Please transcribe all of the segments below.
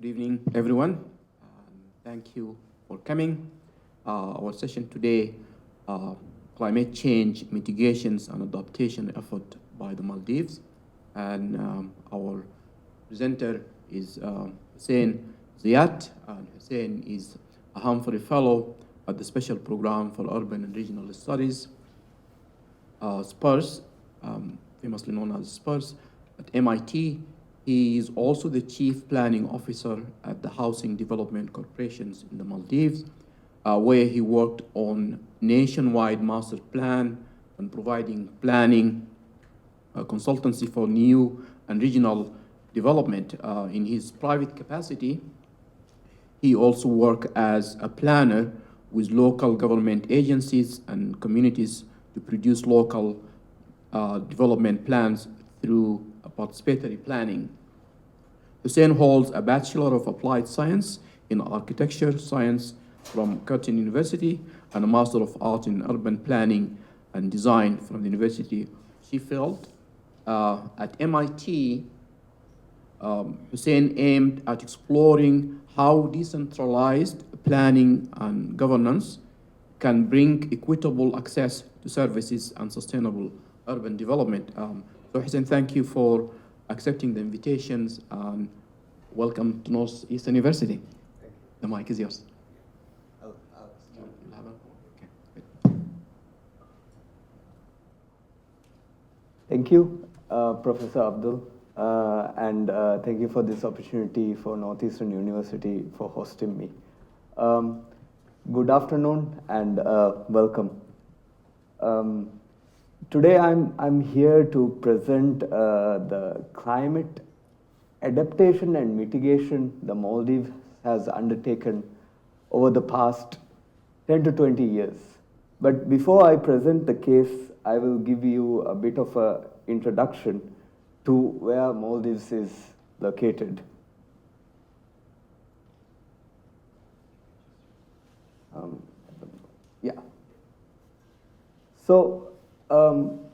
Good evening, everyone. Thank you for coming. Our session today, climate change mitigations and adaptation effort by the Maldives. And our presenter is Hussain Ziyath. And Hussain is a Humphrey Fellow at the Special Program for Urban and Regional Studies, SPURS, famously known as SPURS, at MIT. He is also the Chief Planning Officer at the Housing Development Corporations in the Maldives, where he worked on nationwide master plan and providing planning consultancy for new and regional development. In his private capacity, he also worked as a planner with local government agencies and communities to produce local development plans through participatory planning. Hussain holds a Bachelor of Applied Science in Architecture Science from Curtin University and a Master of Art in Urban Planning and Design from the University of Sheffield. At MIT, Hussain aimed at exploring how decentralized planning and governance can bring equitable access to services and sustainable urban development. So Hussain, thank you for accepting the invitations and welcome to Northeastern University. The mic is yours. Thank you, Professor Abdul, and thank you for this opportunity for Northeastern University for hosting me. Good afternoon and welcome. Today I'm here to present the climate adaptation and mitigation the Maldives has undertaken over the past 10 to 20 years. But before I present the case, I will give you a bit of an introduction to where Maldives is located. So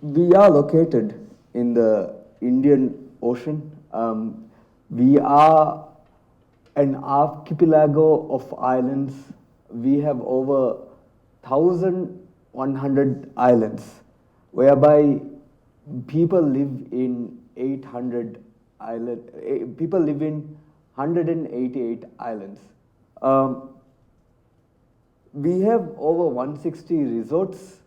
we are located in the Indian Ocean. We are an archipelago of islands. We have over 1,100 islands, whereby people live in 188 islands. We have over 160 resorts.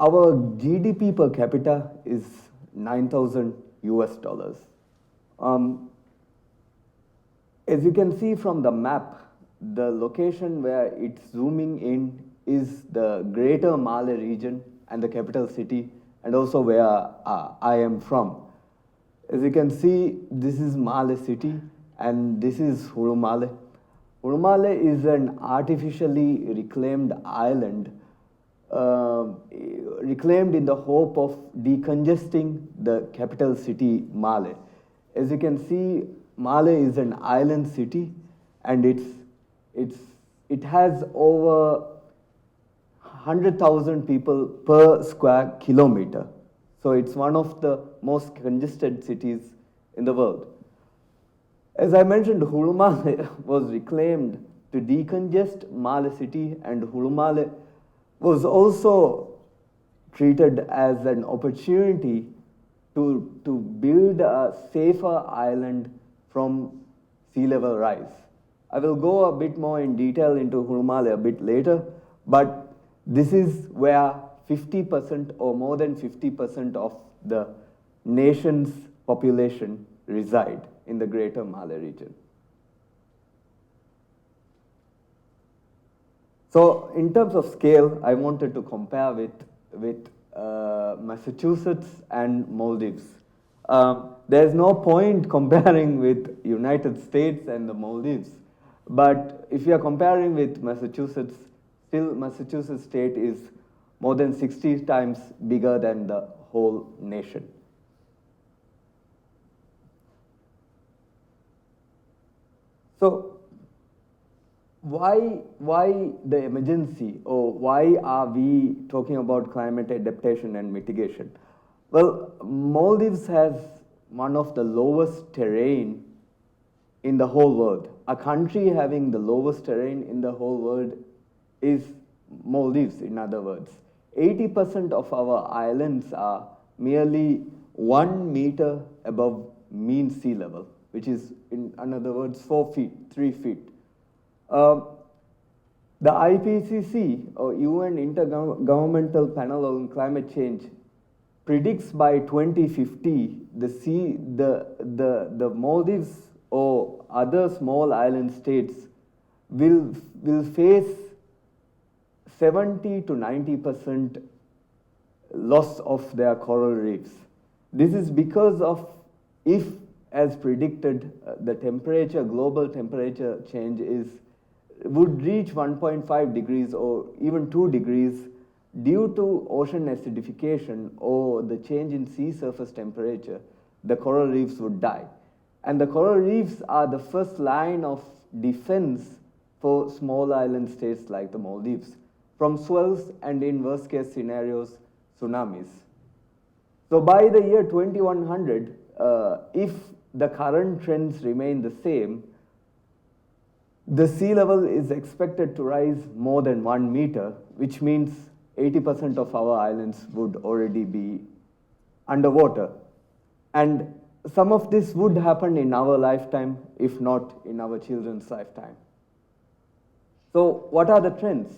Our GDP per capita is $9,000 US. As you can see from the map, the location where it's zooming in is the greater Malé region and the capital city, and also where I am from. As you can see, this is Malé city, and this is Hurumale. Hurumale is an artificially reclaimed island, reclaimed in the hope of decongesting the capital city, Malé. As you can see, Malé is an island city, and it has over 100,000 people per square kilometer. So it's one of the most congested cities in the world. As I mentioned, Hurumale was reclaimed to decongest Malé city, and Hurumale was also treated as an opportunity to build a safer island from sea level rise. I will go a bit more in detail into Hurumale a bit later, but this is where 50% or more than 50% of the nation's population reside in the greater Malé region. So in terms of scale, I wanted to compare with Massachusetts and Maldives. There's no point comparing with United States and the Maldives, but if you are comparing with Massachusetts, still Massachusetts state is more than 60 times bigger than the whole nation. So why the emergency, or why are we talking about climate adaptation and mitigation? Well, Maldives has one of the lowest terrain in the whole world. A country having the lowest terrain in the whole world is Maldives, in other words. 80% of our islands are merely 1 meter above mean sea level, which is, in other words, 4 feet, 3 feet. The IPCC, or UN Intergovernmental Panel on Climate Change, predicts by 2050 the Maldives or other small island states will face 70 to 90% loss of their coral reefs. This is because of, if as predicted, the temperature, global temperature change would reach 1.5 degrees or even 2 degrees due to ocean acidification or the change in sea surface temperature, the coral reefs would die. And the coral reefs are the first line of defense for small island states like the Maldives from swells and, in worst case scenarios, tsunamis. So by the year 2100, if the current trends remain the same, the sea level is expected to rise more than 1 meter, which means 80% of our islands would already be underwater. And some of this would happen in our lifetime, if not in our children's lifetime. So what are the trends?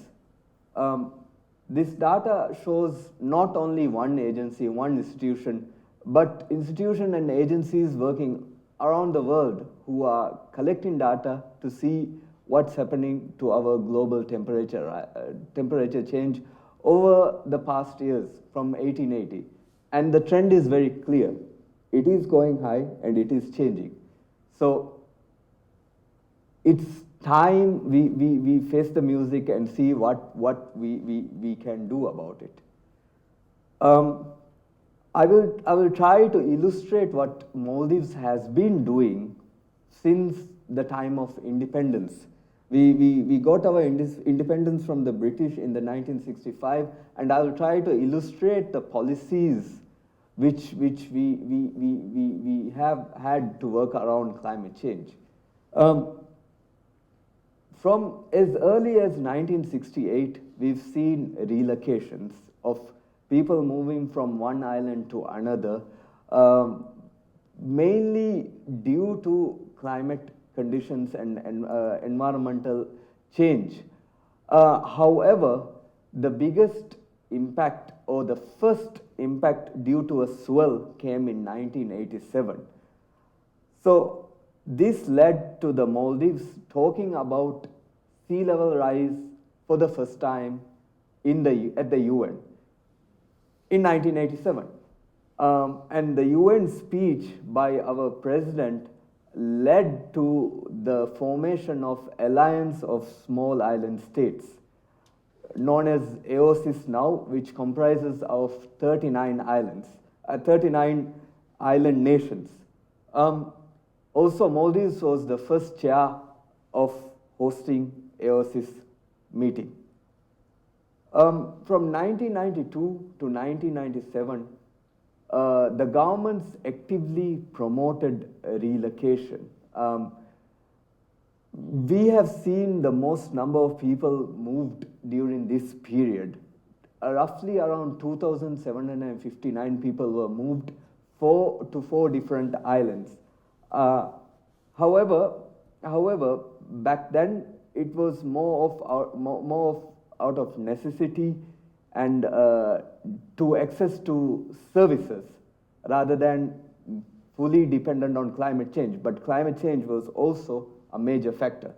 This data shows not only one agency, one institution, but institutions and agencies working around the world who are collecting data to see what's happening to our global temperature change over the past years from 1880. And the trend is very clear. It is going high and it is changing. So it's time we face the music and see what we can do about it. I will try to illustrate what Maldives has been doing since the time of independence. We got our independence from the British in the 1965, and I will try to illustrate the policies which we have had to work around climate change. From as early as 1968, we've seen relocations of people moving from one island to another, mainly due to climate conditions and environmental change. However, the biggest impact, or the first impact due to a swell, came in 1987. So this led to the Maldives talking about sea level rise for the first time at the UN in 1987. And the UN speech by our president led to the formation of Alliance of Small Island States, known as AOSIS now, which comprises of 39 islands, 39 island nations. Also, Maldives was the first chair of hosting AOSIS meeting. From 1992 to 1997, the governments actively promoted relocation. We have seen the most number of people moved during this period. Roughly around 2,759 people were moved to 4 different islands. However, back then it was more out of necessity and to access to services rather than fully dependent on climate change. But climate change was also a major factor.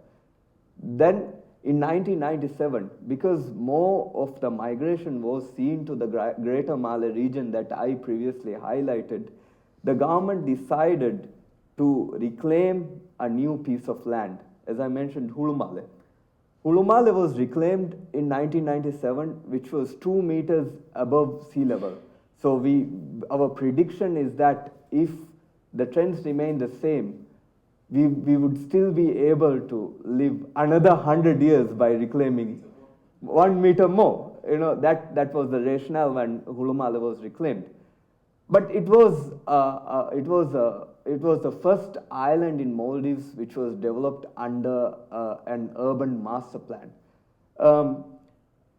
Then in 1997, because more of the migration was seen to the Greater Malay region that I previously highlighted, the government decided to reclaim a new piece of land. As I mentioned, Hulu Malay. Hulu Malay was reclaimed in 1997, which was 2 meters above sea level. So our prediction is that if the trends remain the same, we would still be able to live another 100 years by reclaiming 1 meter more. You know, that was the rationale when Hulu Malay was reclaimed. But it was the first island in Maldives which was developed under an urban master plan. Um,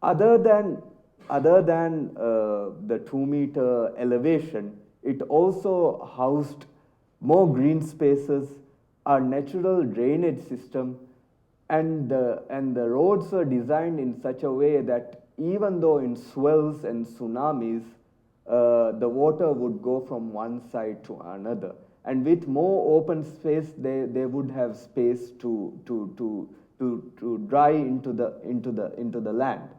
other than the 2-meter elevation, it also housed more green spaces, a natural drainage system, and the roads were designed in such a way that even though in swells and tsunamis, the water would go from one side to another. And with more open space, they would have space to dry into the land.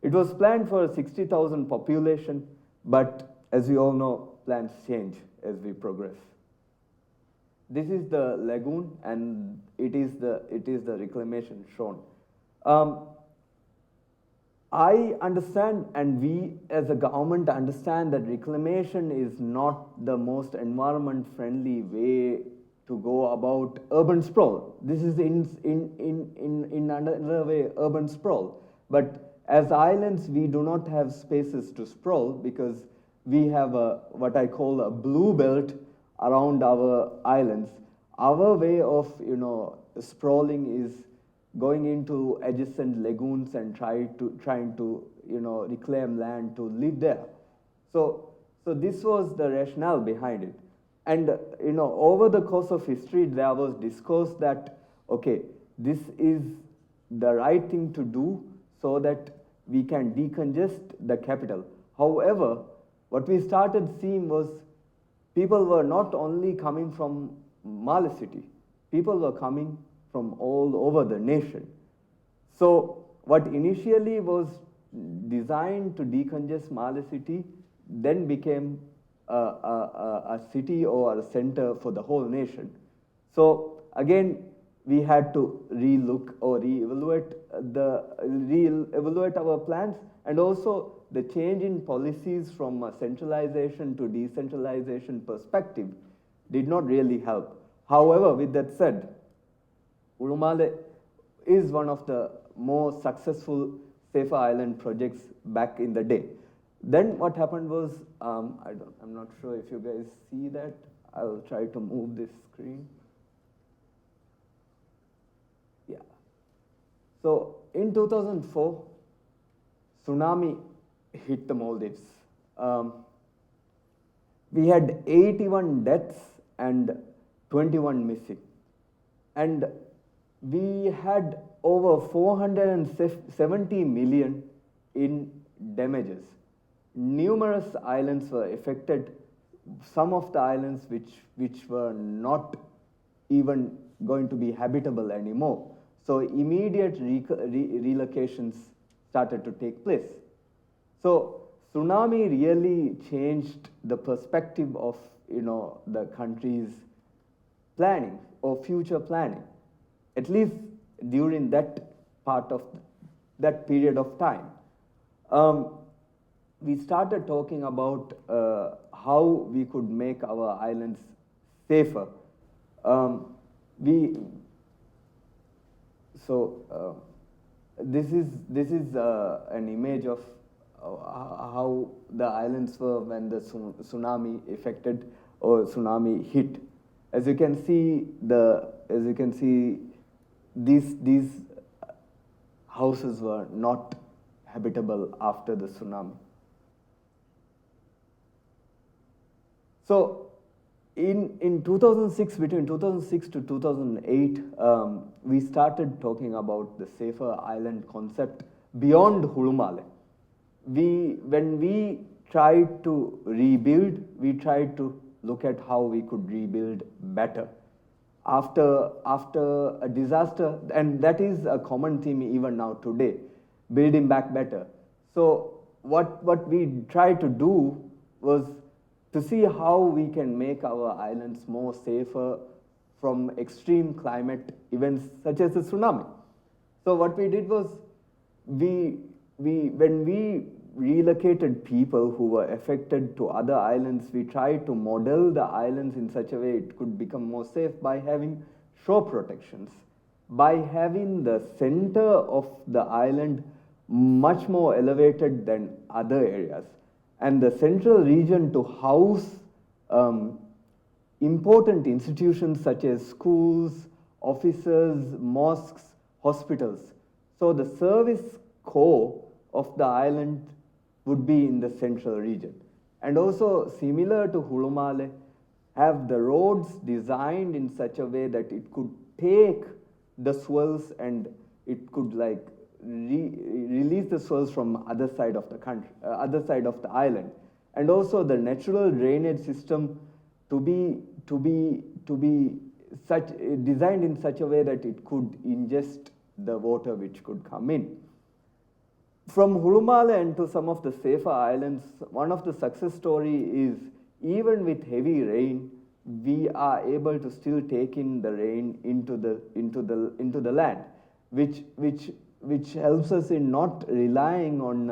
It was planned for a 60,000 population, but as we all know, plans change as we progress. This is the lagoon, and it is the reclamation shown. I understand, and we as a government understand, that reclamation is not the most environment-friendly way to go about urban sprawl. This is in another way urban sprawl. But as islands, we do not have spaces to sprawl because we have what I call a blue belt around our islands. Our way of sprawling is going into adjacent lagoons and trying to reclaim land to live there. So this was the rationale behind it. And over the course of history, there was discourse that, okay, this is the right thing to do so that we can decongest the capital. However, what we started seeing was people were not only coming from Male City, people were coming from all over the nation. So what initially was designed to decongest Male City then became a city or a center for the whole nation. So again, we had to relook or reevaluate our plans, and also the change in policies from a centralization to decentralization perspective did not really help. However, with that said, Ulumale is one of the more successful safer island projects back in the day. Then what happened was, I'm not sure if you guys see that. I'll try to move this screen. Yeah. So in 2004, tsunami hit the Maldives. We had 81 deaths and 21 missing. And we had over 470 million in damages. Numerous islands were affected, some of the islands which were not even going to be habitable anymore. So immediate relocations started to take place. So tsunami really changed the perspective of the country's planning or future planning, at least during that part of that period of time. We started talking about how we could make our islands safer. This is an image of how the islands were when the tsunami affected or tsunami hit. As you can see, these houses were not habitable after the tsunami. So in 2006, between 2006 to 2008, we started talking about the safer island concept beyond Hulumale. When we tried to rebuild, we tried to look at how we could rebuild better. After a disaster, and that is a common theme even now today, building back better. So what we tried to do was to see how we can make our islands more safer from extreme climate events such as the tsunami. So what we did was, when we relocated people who were affected to other islands, we tried to model the islands in such a way it could become more safe by having shore protections, by having the center of the island much more elevated than other areas. and the central region to house important institutions such as schools, offices, mosques, hospitals. So the service core of the island would be in the central region. And also similar to Hulumale, have the roads designed in such a way that it could take the swells and it could like release the swells from other side of the country, other side of the island. And also the natural drainage system to be such designed in such a way that it could ingest the water which could come in. From Hulumale and to some of the safer islands, one of the success story is even with heavy rain, we are able to still take in the rain into the land, which helps us in not relying on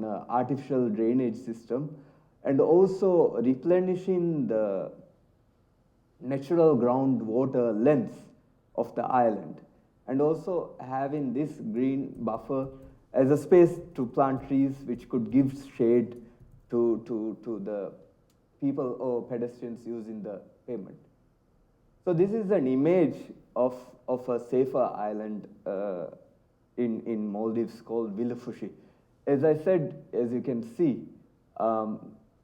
a artificial drainage system, and also replenishing the natural groundwater length of the island, and also having this green buffer as a space to plant trees which could give shade to the people or pedestrians using the pavement. So this is an image of a safer island in Maldives called Villafushi. As I said, as you can see,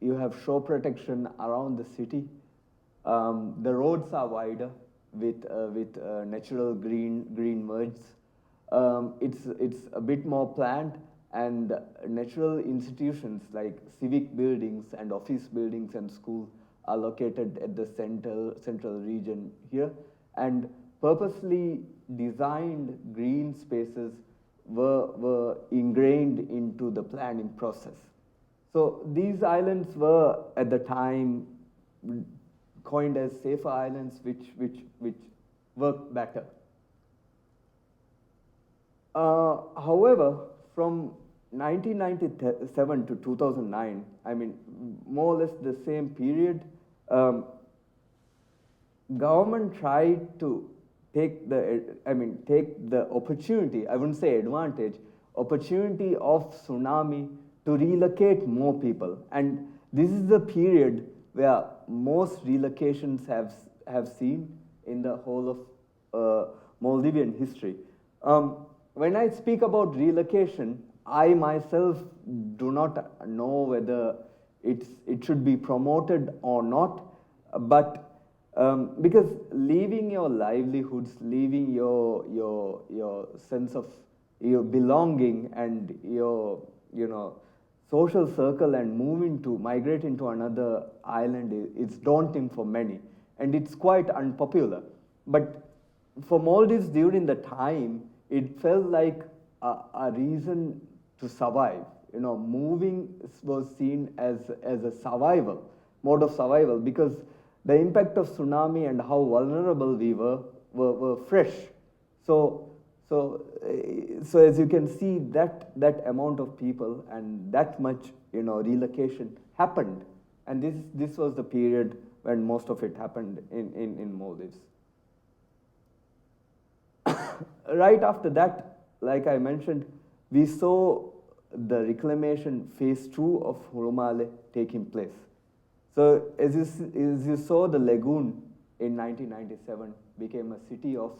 you have shore protection around the city. The roads are wider with natural green merges. It's a bit more planned, and natural institutions like civic buildings and office buildings and schools are located at the central region here, and purposely designed green spaces were ingrained into the planning process. So these islands were at the time coined as safer islands, which worked better. However, from 1997 to 2009, I mean, more or less the same period, government tried to take the opportunity, I wouldn't say advantage, opportunity of tsunami to relocate more people. And this is the period where most relocations have seen in the whole of Maldivian history. When I speak about relocation, I myself do not know whether it should be promoted or not, but because leaving your livelihoods, leaving your sense of your belonging and your social circle and migrate into another island, it's daunting for many, and it's quite unpopular. But for Maldives during the time, it felt like a reason to survive. Moving was seen as a mode of survival, because the impact of tsunami and how vulnerable we were fresh. So as you can see, that amount of people and that much relocation happened, and this was the period when most of it happened in Maldives. Right after that, like I mentioned, we saw the reclamation phase 2 of Hulumale taking place. So as you saw, the lagoon in 1997 became a city of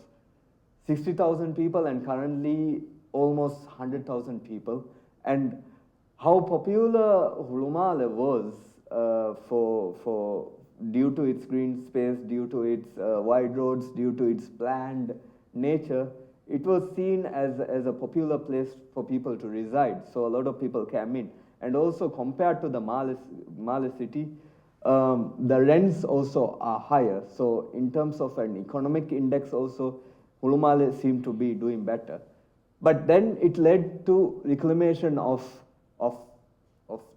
60,000 people, and currently almost 100,000 people. And how popular Hulumale was due to its green space, due to its wide roads, due to its planned nature, it was seen as a popular place for people to reside. So a lot of people came in. And also compared to the Male city, the rents also are higher. So in terms of an economic index also, Hulumale seemed to be doing better. But then it led to reclamation of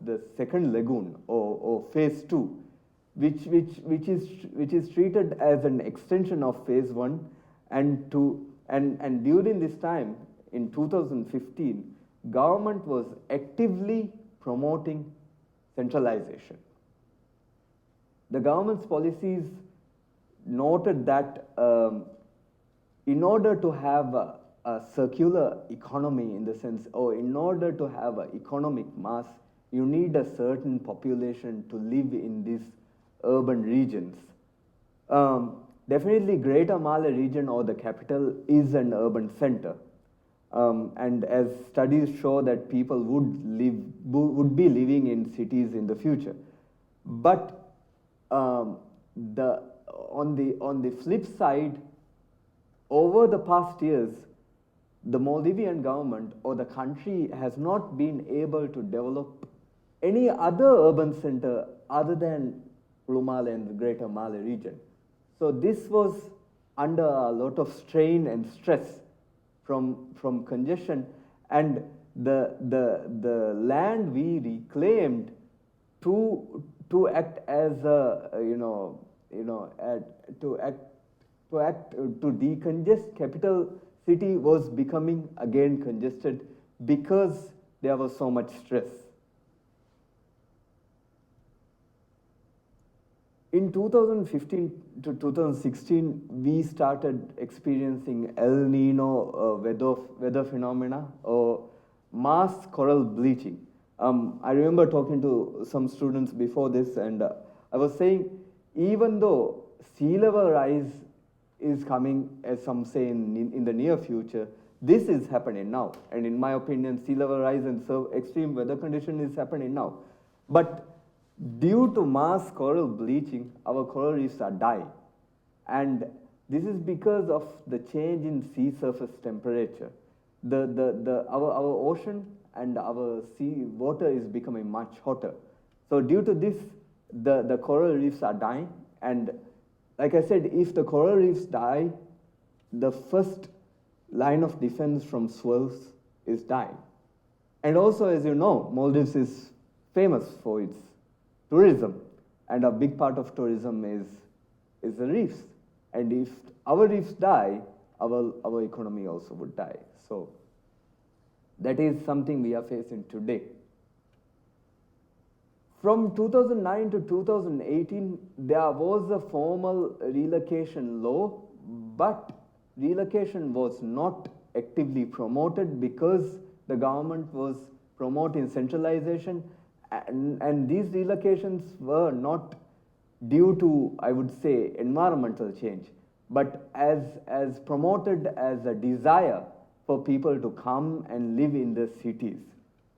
the second lagoon, or phase 2, which is treated as an extension of phase 1, and during this time in 2015, government was actively promoting centralization. The government's policies noted that in order to have a circular economy, in the sense, or in order to have an economic mass, you need a certain population to live in these urban regions. Definitely Greater Malé region or the capital is an urban center. And as studies show that people would be living in cities in the future. But on the flip side, over the past years, the Maldivian government or the country has not been able to develop any other urban center other than Malé and the Greater Malé region. So this was under a lot of strain and stress from congestion, and the land we reclaimed to act as a to decongest capital city was becoming again congested because there was so much stress. In 2015 to 2016, we started experiencing El Nino weather phenomena or mass coral bleaching. I remember talking to some students before this, and I was saying, even though sea level rise is coming, as some say, in the near future, this is happening now. And in my opinion, sea level rise and so extreme weather condition is happening now. But due to mass coral bleaching, our coral reefs are dying. And this is because of the change in sea surface temperature. Our ocean and our sea water is becoming much hotter. So due to this, the coral reefs are dying. And like I said, if the coral reefs die, the first line of defense from swells is dying. And also, as you know, Maldives is famous for its tourism, and a big part of tourism is the reefs. And if our reefs die, our economy also would die. So that is something we are facing today. From 2009 to 2018, there was a formal relocation law, but relocation was not actively promoted because the government was promoting centralization, and these relocations were not due to, I would say, environmental change, but as promoted as a desire for people to come and live in the cities.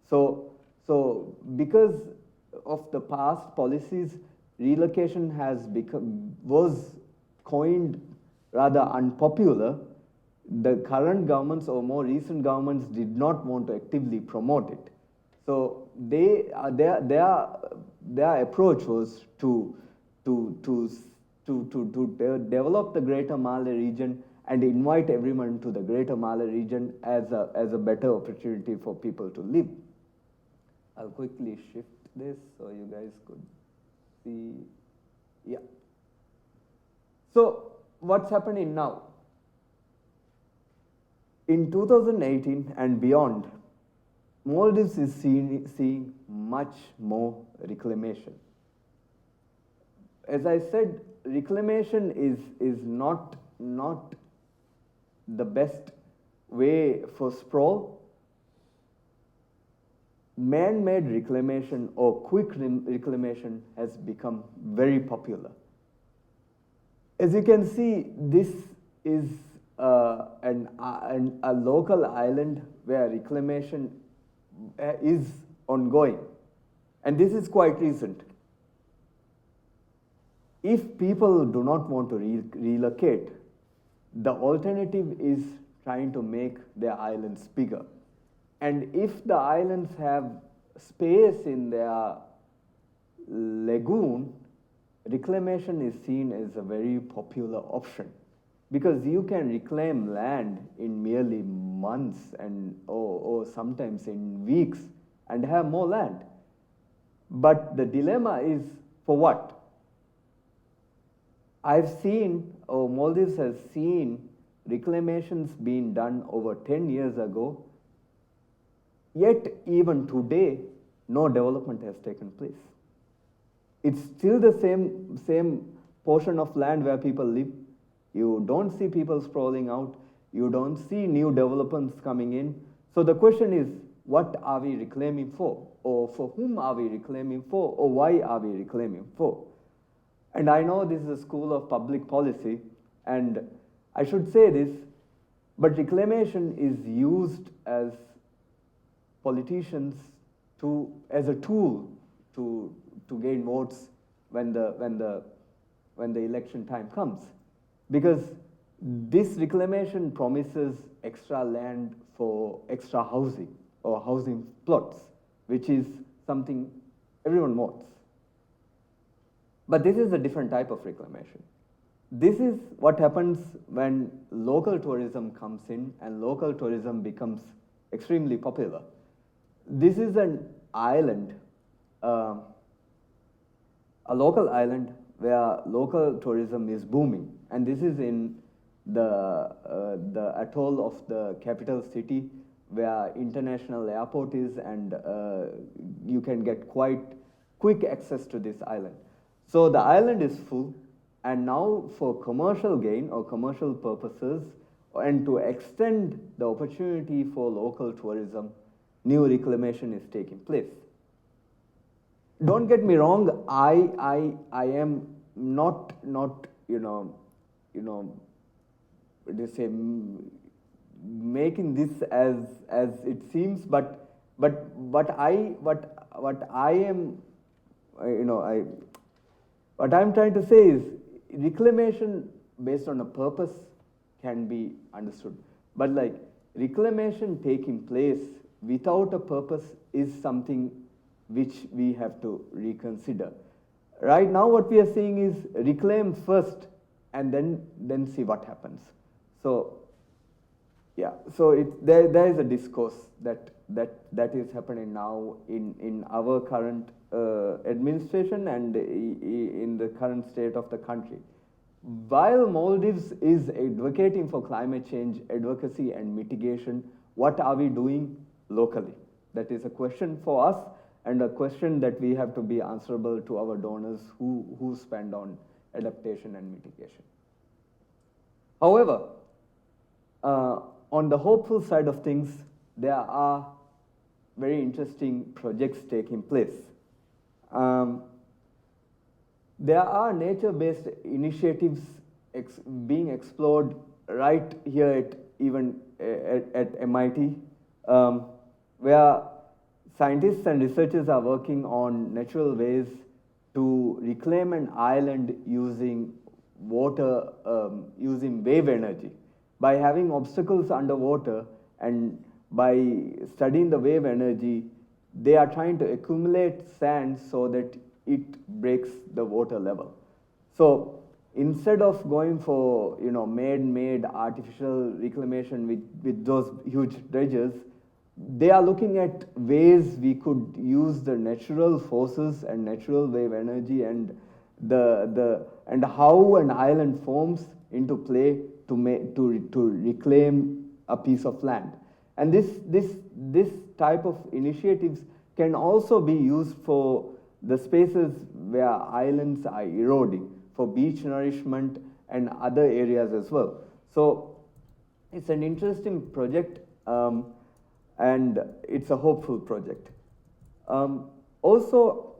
So because of the past policies, relocation was coined rather unpopular. The current governments or more recent governments did not want to actively promote it. So their approach was to develop the Greater Malé region and invite everyone to the Greater Malé region as a better opportunity for people to live. I'll quickly shift this so you guys could see. Yeah. So what's happening now? In 2018 and beyond, Maldives is seeing much more reclamation. As I said, reclamation is not the best way for sprawl. Man-made reclamation or quick reclamation has become very popular. As you can see, this is a local island where reclamation is ongoing, and this is quite recent. If people do not want to relocate, the alternative is trying to make their islands bigger. And if the islands have space in their lagoon, reclamation is seen as a very popular option, because you can reclaim land in merely months or sometimes in weeks and have more land. But the dilemma is, for what? Maldives has seen reclamations being done over 10 years ago, yet even today, no development has taken place. It's still the same portion of land where people live. You don't see people sprawling out. You don't see new developments coming in. So the question is, what are we reclaiming for, or for whom are we reclaiming for, or why are we reclaiming for? And I know this is a school of public policy, and I should say this, but reclamation is used as politicians as a tool to gain votes when the election time comes. Because this reclamation promises extra land for extra housing or housing plots, which is something everyone wants. But this is a different type of reclamation. This is what happens when local tourism comes in and local tourism becomes extremely popular. This is an island, a local island where local tourism is booming. And this is in the atoll of the capital city where international airport is, and you can get quite quick access to this island. So the island is full, and now for commercial gain or commercial purposes, and to extend the opportunity for local tourism, new reclamation is taking place. Don't get me wrong, I am not they say making this as it seems, but what I'm trying to say is reclamation based on a purpose can be understood, but like reclamation taking place without a purpose is something which we have to reconsider. Right now what we are seeing is reclaim first and then see what happens. So yeah, so there is a discourse that is happening now in our current administration and in the current state of the country. While Maldives is advocating for climate change advocacy and mitigation, what are we doing locally? That is a question for us, and a question that we have to be answerable to our donors who spend on adaptation and mitigation. However, on the hopeful side of things, there are very interesting projects taking place. There are nature-based initiatives being explored right here at MIT, where scientists and researchers are working on natural ways to reclaim an island using water, using wave energy. By having obstacles underwater and by studying the wave energy, they are trying to accumulate sand so that it breaks the water level. So instead of going for man-made artificial reclamation with those huge dredges, they are looking at ways we could use the natural forces and natural wave energy and how an island forms into play to reclaim a piece of land. And this type of initiatives can also be used for the spaces where islands are eroding, for beach nourishment and other areas as well. So it's an interesting project, and it's a hopeful project. Also,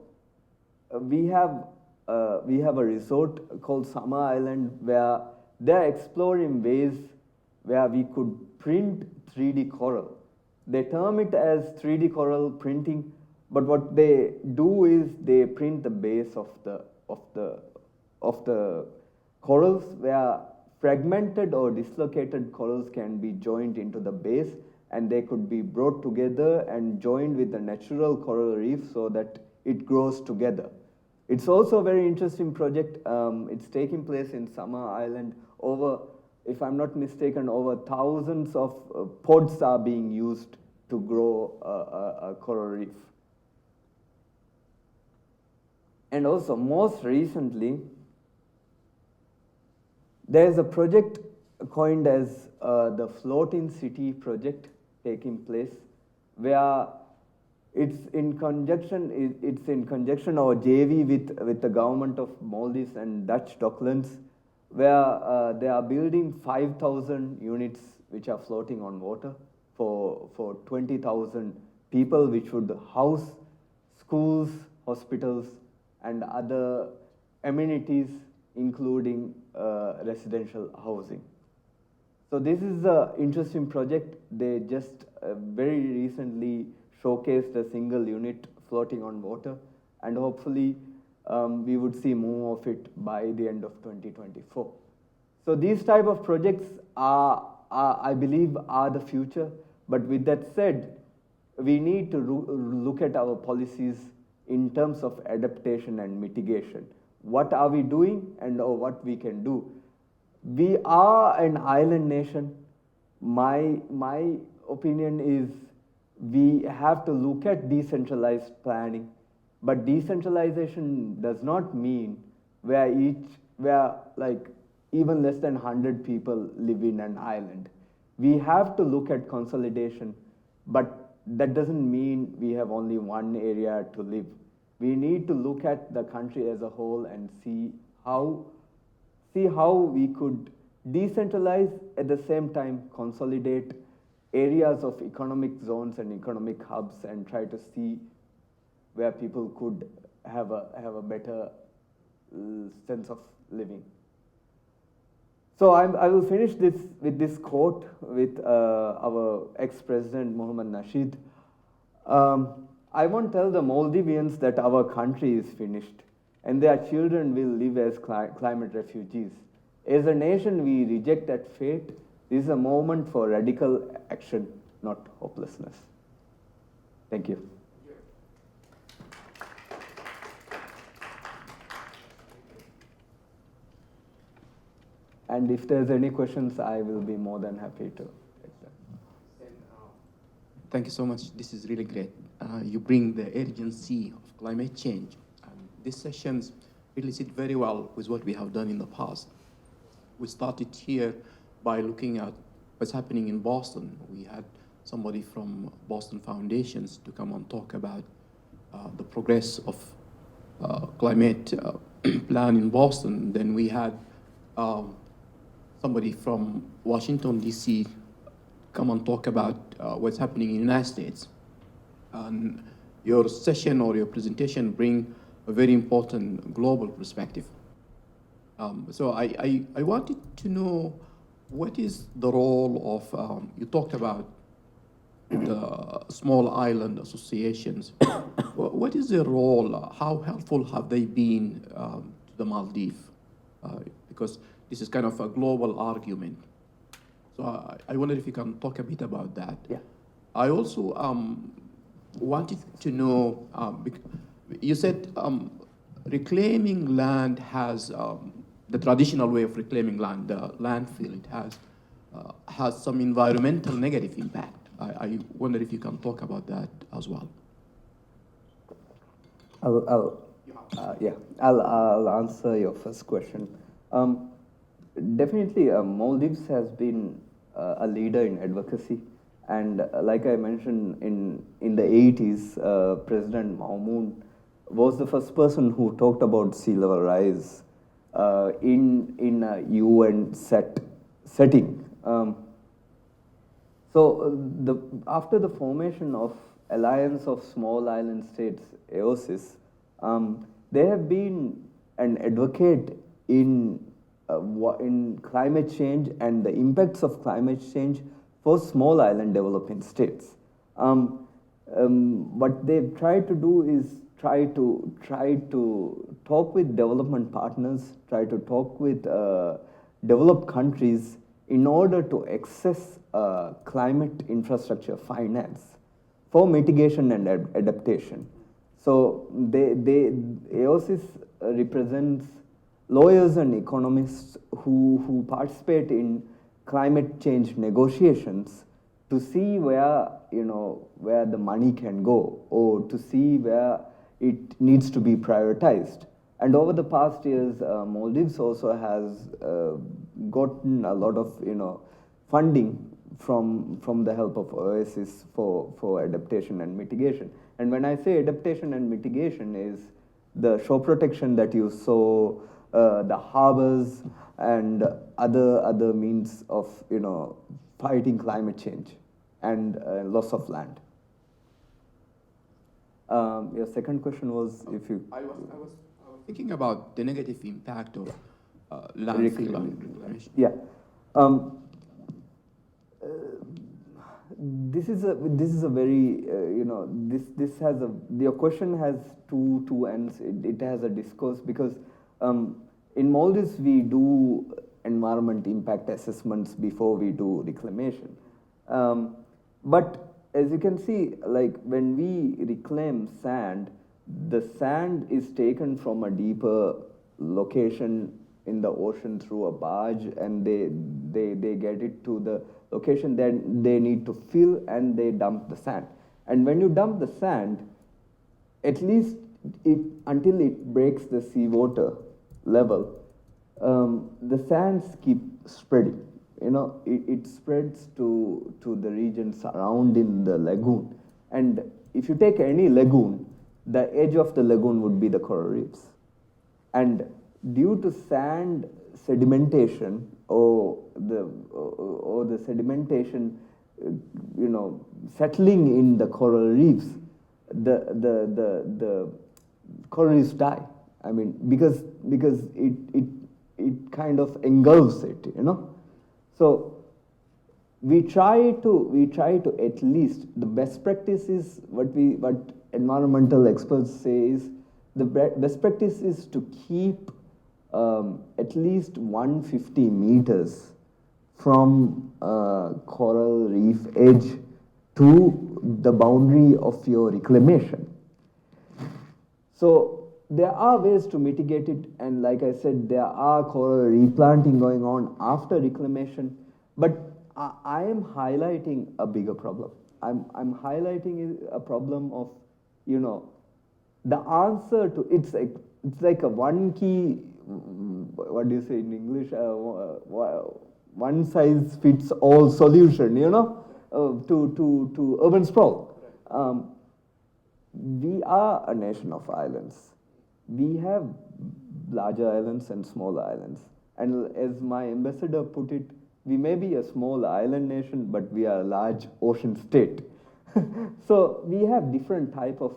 we have a resort called Summer Island where they're exploring ways where we could print 3D coral. They term it as 3D coral printing, but what they do is they print the base of the corals, where fragmented or dislocated corals can be joined into the base, and they could be brought together and joined with the natural coral reef so that it grows together. It's also a very interesting project. It's taking place in Summer Island. If I'm not mistaken, over thousands of pods are being used to grow a coral reef. And also, most recently, there is a project coined as the Floating City project taking place, where it's in conjunction or JV with the government of Maldives and Dutch Docklands, where they are building 5,000 units which are floating on water for 20,000 people which would house schools, hospitals, and other amenities, including residential housing. So this is an interesting project. They just very recently showcased a single unit floating on water, and hopefully we would see more of it by the end of 2024. So these type of projects I believe, are the future. But with that said, we need to look at our policies in terms of adaptation and mitigation. What are we doing and what we can do? We are an island nation. My opinion is we have to look at decentralized planning, but decentralization does not mean where like even less than 100 people live in an island. We have to look at consolidation, but that doesn't mean we have only one area to live. We need to look at the country as a whole and see how we could decentralize, at the same time consolidate areas of economic zones and economic hubs, and try to see where people could have a better sense of living. So I will finish this with this quote with our ex-president Mohammad Nasheed. I won't tell the Maldivians that our country is finished and their children will live as climate refugees. As a nation, we reject that fate. This is a moment for radical action, not hopelessness. Thank you. And if there's any questions, I will be more than happy to take them. Thank you so much. This is really great. You bring the urgency of climate change. And these sessions really sit very well with what we have done in the past. We started here by looking at what's happening in Boston. We had somebody from Boston Foundations to come and talk about the progress of climate plan in Boston. Then we had somebody from Washington, D.C. come and talk about what's happening in the United States. And your session or your presentation bring a very important global perspective. So I wanted to know, what is the role of, you talked about the small island associations. What is their role? How helpful have they been to the Maldives? Because this is kind of a global argument. So I wonder if you can talk a bit about that. Yeah. I also wanted to know, you said reclaiming land has, the traditional way of reclaiming land, the landfill, it has some environmental negative impact. I wonder if you can talk about that as well. I'll answer your first question. Definitely, Maldives has been a leader in advocacy, and like I mentioned, in the 80s, President Mahmoud was the first person who talked about sea level rise in a UN setting. So after the formation of Alliance of Small Island States, AOSIS, they have been an advocate in climate change and the impacts of climate change for small island developing states. What they've tried to do is try to talk with development partners, try to talk with developed countries in order to access climate infrastructure finance for mitigation and adaptation. So AOSIS represents lawyers and economists who participate in climate change negotiations to see where the money can go, or to see where it needs to be prioritized. And over the past years, Maldives also has gotten a lot of funding from the help of OASIS for adaptation and mitigation. And when I say adaptation and mitigation, is the shore protection that you saw, the harbors, and other means of fighting climate change and loss of land. Your second question was if you... I was thinking about the negative impact of landfill reclamation. Yeah. This is a very your question has two ends. It has a discourse because in Maldives we do environment impact assessments before we do reclamation. But as you can see, like when we reclaim sand, the sand is taken from a deeper location in the ocean through a barge, and they get it to the location that they need to fill, and they dump the sand. And when you dump the sand, at least until it breaks the seawater level, the sands keep spreading. It spreads to the region surrounding the lagoon. And if you take any lagoon, the edge of the lagoon would be the coral reefs. And due to sand sedimentation or the sedimentation, settling in the coral reefs, the coral reefs die. I mean, because it kind of engulfs it, So we try to at least, the best practice is what environmental experts say is the best practice is to keep at least 150 meters from coral reef edge to the boundary of your reclamation. So there are ways to mitigate it, and like I said, there are coral replanting going on after reclamation, but I am highlighting a bigger problem. I'm highlighting a problem of, the answer to, it's like a one key, what do you say in English, one size fits all solution, to urban sprawl. We are a nation of islands. We have larger islands and smaller islands. And as my ambassador put it, we may be a small island nation, but we are a large ocean state. So we have different type of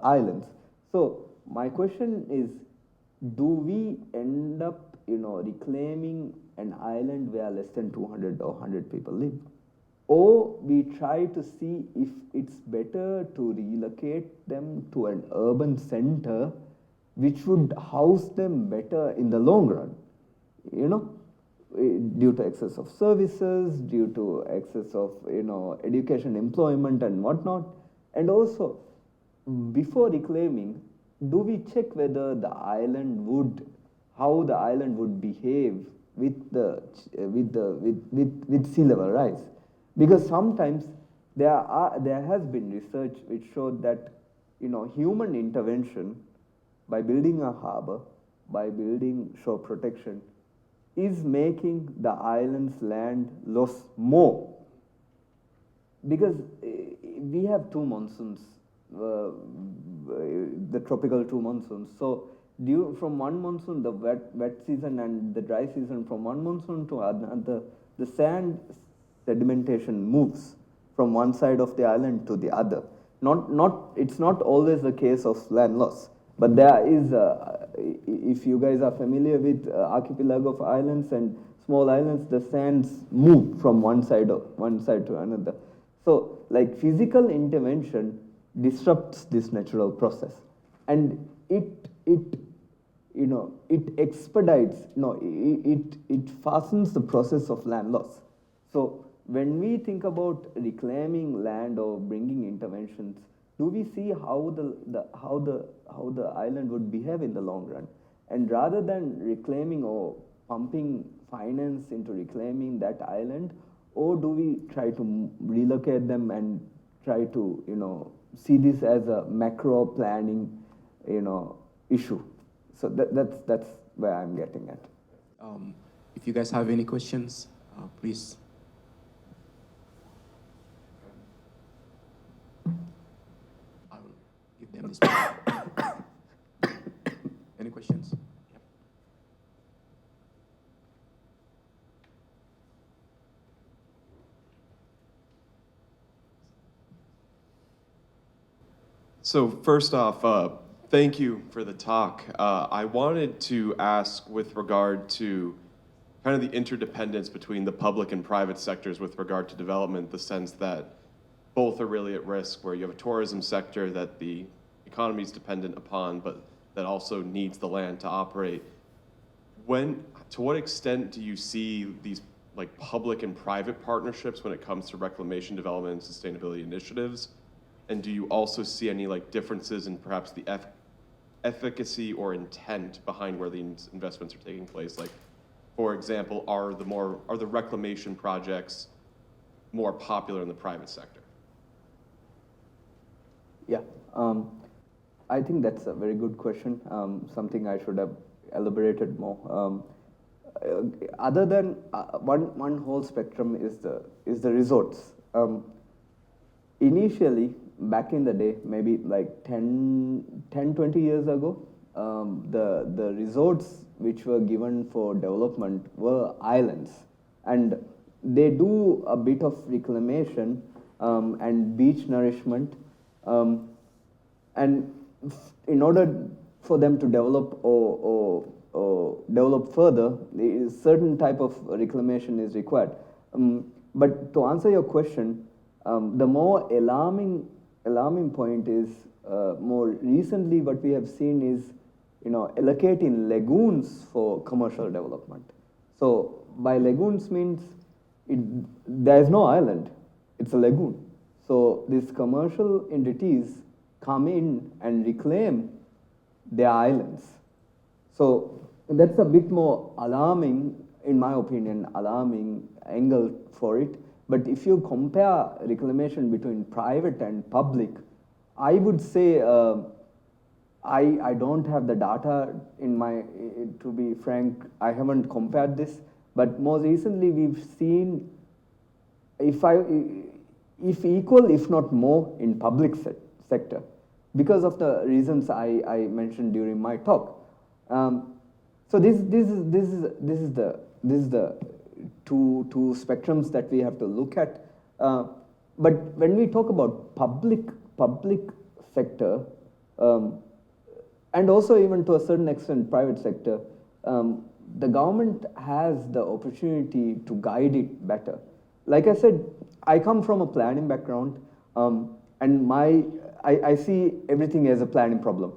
islands. So my question is, do we end up, reclaiming an island where less than 200 or 100 people live? Or we try to see if it's better to relocate them to an urban center which would house them better in the long run, due to excess of services, due to excess of, education, employment and whatnot. And also, before reclaiming, do we check whether how the island would behave with sea level rise? Because sometimes there has been research which showed that, human intervention by building a harbor, by building shore protection, is making the island's land loss more. Because we have two monsoons, the tropical two monsoons. So from one monsoon, the wet season, and the dry season, from one monsoon to another, the sand sedimentation moves from one side of the island to the other. It's not always the case of land loss, but there is, if you guys are familiar with archipelago of islands and small islands, the sands move from one side to another. So, like, physical intervention disrupts this natural process, and it expedites, it fastens the process of land loss. So when we think about reclaiming land or bringing interventions, do we see how the island would behave in the long run? And rather than reclaiming or pumping finance into reclaiming that island, or do we try to relocate them and try to see this as a macro planning issue? So that's where I'm getting at. If you guys have any questions, please. I will give them this. Any questions? So first off, thank you for the talk. I wanted to ask with regard to kind of the interdependence between the public and private sectors with regard to development, the sense that both are really at risk, where you have a tourism sector that the economy is dependent upon, but that also needs the land to operate. To what extent do you see these like public and private partnerships when it comes to reclamation, development, and sustainability initiatives? And do you also see any like differences in perhaps the efficacy or intent behind where these investments are taking place? Like, for example, are the reclamation projects more popular in the private sector? Yeah, I think that's a very good question. Something I should have elaborated more. Other than one whole spectrum is the resorts. Initially, back in the day, maybe like 20 years ago, the resorts which were given for development were islands, and they do a bit of reclamation and beach nourishment, and in order for them to develop or develop further, certain type of reclamation is required. But to answer your question, the more alarming point is more recently what we have seen is, allocating lagoons for commercial development. So by lagoons means there is no island, it's a lagoon. So these commercial entities come in and reclaim their islands. So that's a bit more alarming, in my opinion, alarming angle for it. But if you compare reclamation between private and public, I would say I don't have the data to be frank, I haven't compared this, but more recently we've seen if equal, if not more, in public sector, because of the reasons I mentioned during my talk. So this is the two spectrums that we have to look at. But when we talk about public sector, and also even to a certain extent private sector, the government has the opportunity to guide it better. Like I said, I come from a planning background, and I see everything as a planning problem.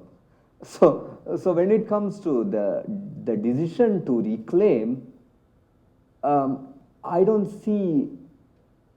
So when it comes to the decision to reclaim, I don't see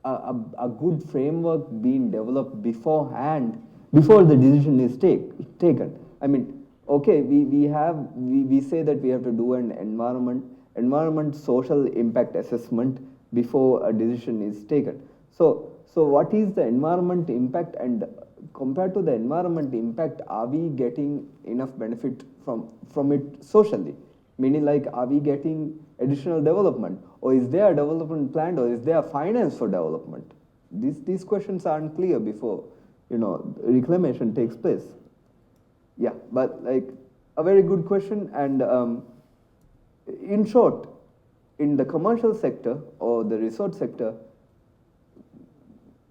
a good framework being developed beforehand, before the decision is taken. I mean, okay, we say that we have to do an environment social impact assessment before a decision is taken. So what is the environment impact, and compared to the environment impact, are we getting enough benefit from it socially? Meaning, like, are we getting additional development, or is there a development planned, or is there finance for development? These questions aren't clear before reclamation takes place. Yeah, but like a very good question. And in short, in the commercial sector or the resort sector,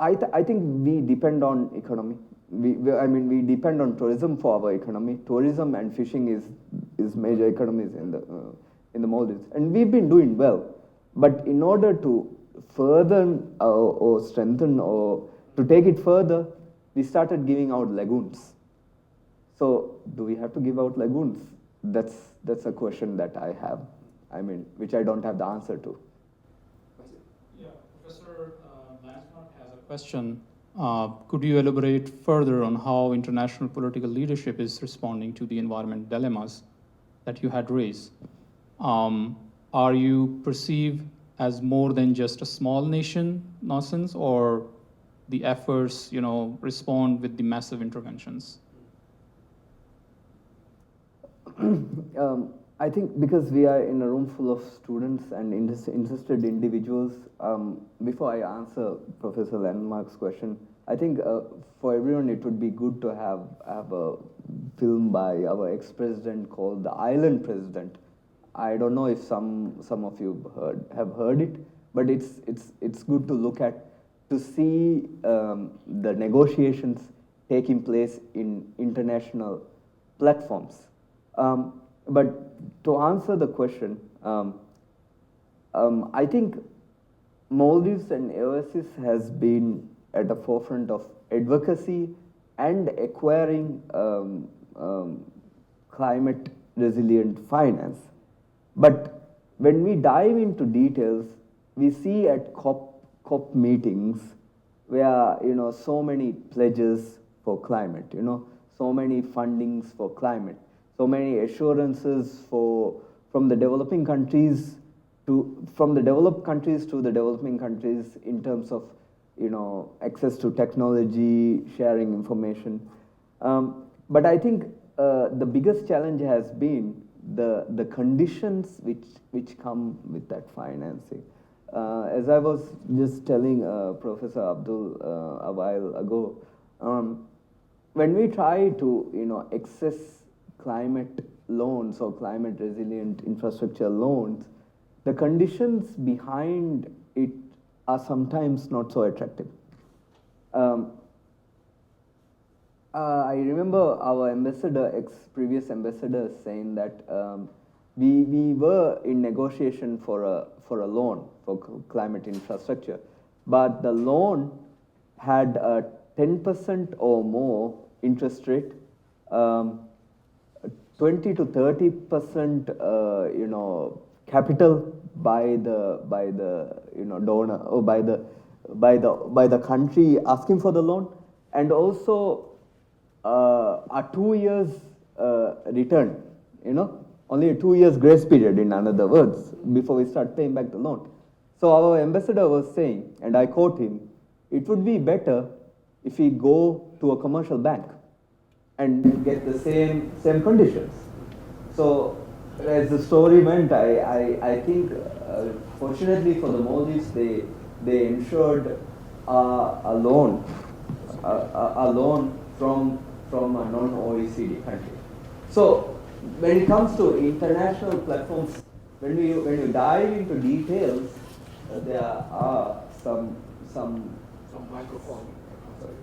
I think we depend on economy. We depend on tourism for our economy. Tourism and fishing is major economies in the Maldives, and we've been doing well. But in order to further or strengthen or to take it further, we started giving out lagoons. So do we have to give out lagoons? That's a question that I have. Which I don't have the answer to. Yeah, Professor Lansmark has a question. Could you elaborate further on how international political leadership is responding to the environment dilemmas that you had raised? Are you perceived as more than just a small nation nonsense, or the efforts, respond with the massive interventions? I think because we are in a room full of students and interested individuals, before I answer Professor Landmark's question, I think for everyone it would be good to have a film by our ex-president called The Island President. I don't know if some of you have heard it, but it's good to look at, to see the negotiations taking place in international platforms. But to answer the question, I think Maldives and Oasis has been at the forefront of advocacy and acquiring climate resilient finance. But when we dive into details, we see at COP meetings where so many pledges for climate, so many fundings for climate, so many assurances from the developing countries from the developed countries to the developing countries in terms of access to technology, sharing information. But I think the biggest challenge has been the conditions which come with that financing. As I was just telling Professor Abdul a while ago, when we try to access climate loans or climate resilient infrastructure loans, the conditions behind it are sometimes not so attractive. I remember our previous ambassador saying that we were in negotiation for a loan for climate infrastructure, but the loan had a 10% or more interest rate, 20 to 30% capital by the donor or by the country asking for the loan, and also a 2 years return, only a 2 years grace period, in other words, before we start paying back the loan. So our ambassador was saying, and I quote him, "It would be better if we go to a commercial bank and get the same conditions." So as the story went, I think fortunately for the Maldives, they ensured a loan from a non-OECD country. So when it comes to international platforms, when you dive into details, there are some microphone. Sorry.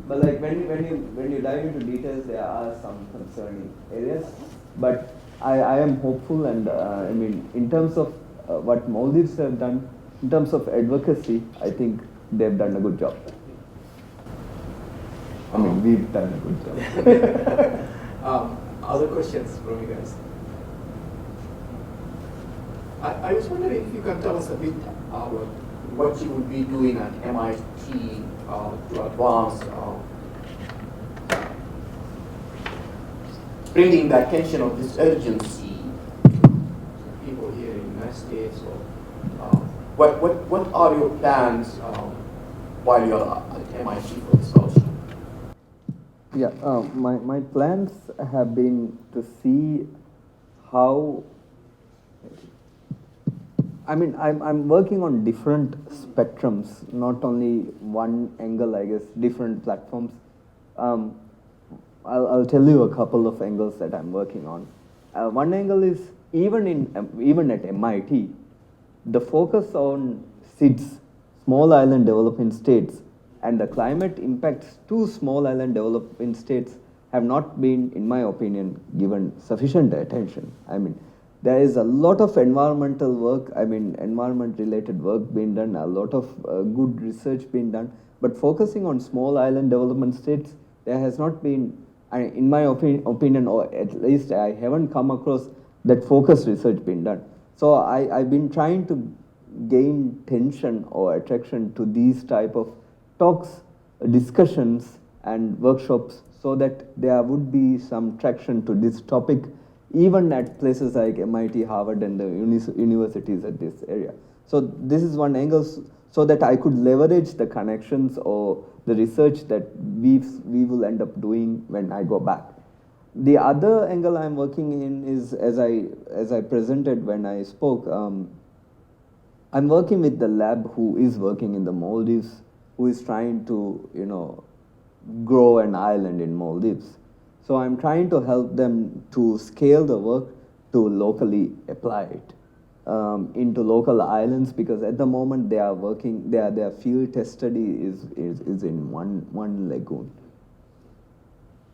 But like when you dive into details, there are some concerning areas. But I am hopeful, and I mean, in terms of what Maldives have done, in terms of advocacy, I think they've done a good job. I mean, we've done a good job. Other questions from you guys? I was wondering if you can tell us a bit about what you would be doing at MIT to advance bringing the attention of this urgency to people here in the United States, or what are your plans while you're at MIT for this scholarship? Yeah, my plans have been to see how. I mean, I'm working on different spectrums, not only one angle, I guess, different platforms. I'll tell you a couple of angles that I'm working on. One angle is even at MIT, the focus on SIDS, small island developing states, and the climate impacts to small island developing states have not been, in my opinion, given sufficient attention. I mean, there is a lot of environmental work, environment-related work being done, a lot of good research being done, but focusing on small island development states, there has not been, in my opinion, or at least I haven't come across that focused research being done. So I've been trying to gain attention or attraction to these type of talks, discussions, and workshops, so that there would be some traction to this topic, even at places like MIT, Harvard, and the universities at this area. So this is one angle, so that I could leverage the connections or the research that we will end up doing when I go back. The other angle I'm working in is, as I presented when I spoke, I'm working with the lab who is working in the Maldives, who is trying to, grow an island in Maldives. So I'm trying to help them to scale the work to locally apply it. into local islands, because at the moment they are working, their field test study is in one lagoon.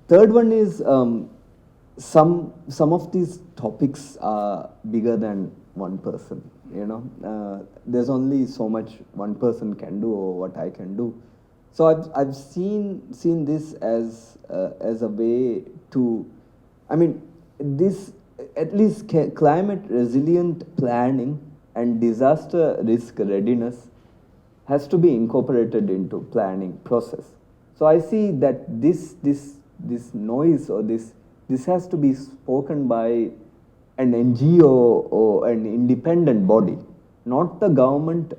Third one is some of these topics are bigger than one person. There's only so much one person can do or what I can do. So I've seen this as a way to, this at least climate resilient planning and disaster risk readiness has to be incorporated into planning process. So I see that this noise or this has to be spoken by an NGO or an independent body, not the government,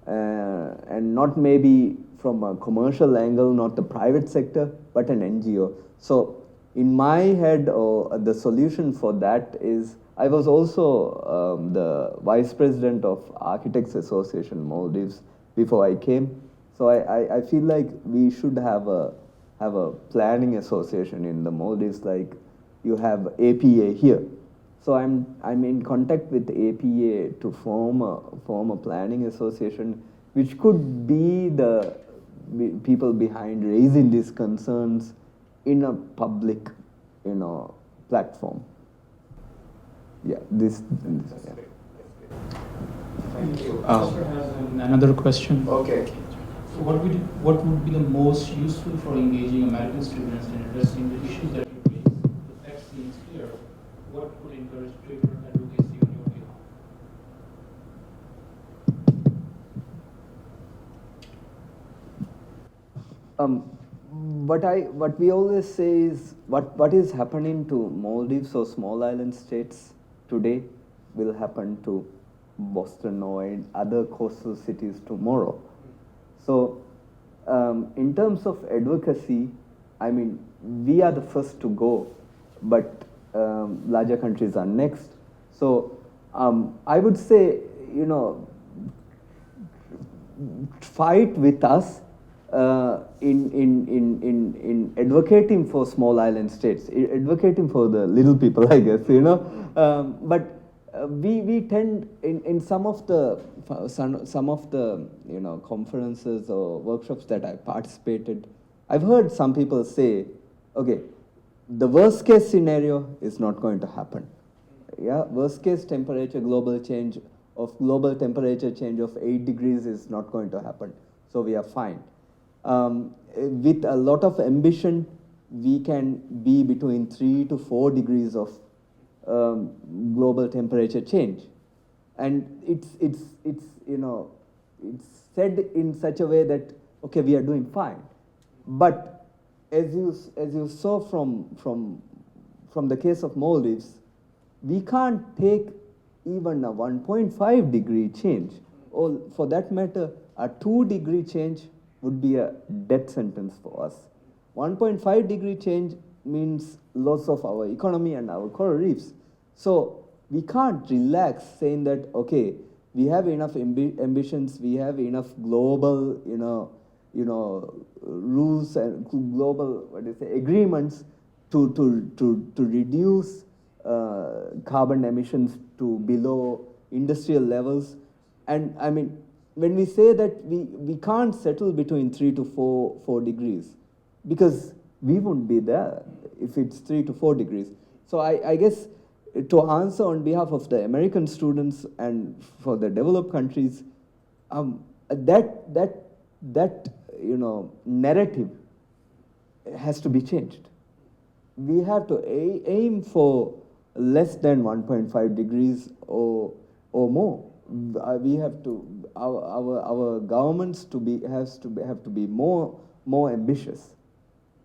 and not maybe from a commercial angle, not the private sector, but an NGO. So in my head, the solution for that is, I was also the vice president of Architects Association Maldives before I came. So I feel like we should have a planning association in the Maldives, like you have APA here. So I'm in contact with APA to form a planning association, which could be the people behind raising these concerns in a public, platform. Yeah, this. Yeah. Thank you. Professor has another question. Okay. So what would be the most useful for engaging American students in addressing the issues that you raise? The text seems clear. What would encourage greater advocacy on your behalf? What we always say is what is happening to Maldives or small island states today will happen to Boston or in other coastal cities tomorrow. So in terms of advocacy, we are the first to go, but larger countries are next. So I would say, fight with us in advocating for small island states, advocating for the little people, I guess, but we tend in some of the conferences or workshops that I participated, I've heard some people say, okay, the worst case scenario is not going to happen. Yeah, worst case global temperature change of 8 degrees is not going to happen. So we are fine. With a lot of ambition, we can be between 3 to 4 degrees of global temperature change, and it's said in such a way that okay, we are doing fine. But as you saw from the case of Maldives, we can't take even a 1.5 degree change, or for that matter, a 2 degree change would be a death sentence for us. 1.5 degree change means loss of our economy and our coral reefs. So we can't relax saying that, okay, we have enough ambitions, we have enough global, rules and global, agreements to reduce carbon emissions to below industrial levels. And when we say that we can't settle between 3 to 4 degrees, because we won't be there if it's 3 to 4 degrees. So I guess to answer on behalf of the American students and for the developed countries, that narrative has to be changed. We have to aim for less than 1.5 degrees or more. We have to, our governments have to be more ambitious.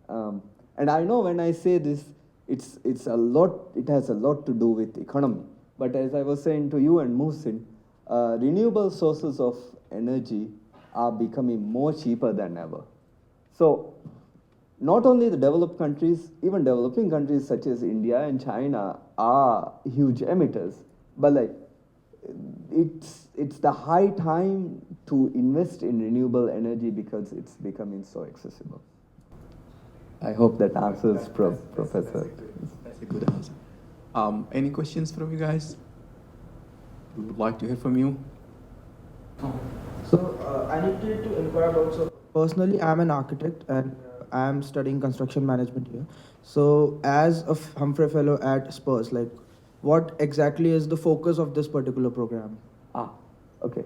And I know when I say this, it's a lot. It has a lot to do with economy. But as I was saying to you and Muhsin, renewable sources of energy are becoming more cheaper than ever. So not only the developed countries, even developing countries such as India and China are huge emitters. But like, it's the high time to invest in renewable energy because it's becoming so accessible. I hope that answers, Professor. That's a good answer. Any questions from you guys? We would like to hear from you. So I needed to inquire about. So personally, I'm an architect and I'm studying construction management here. So as a Humphrey Fellow at SPURS, like, what exactly is the focus of this particular program? Okay.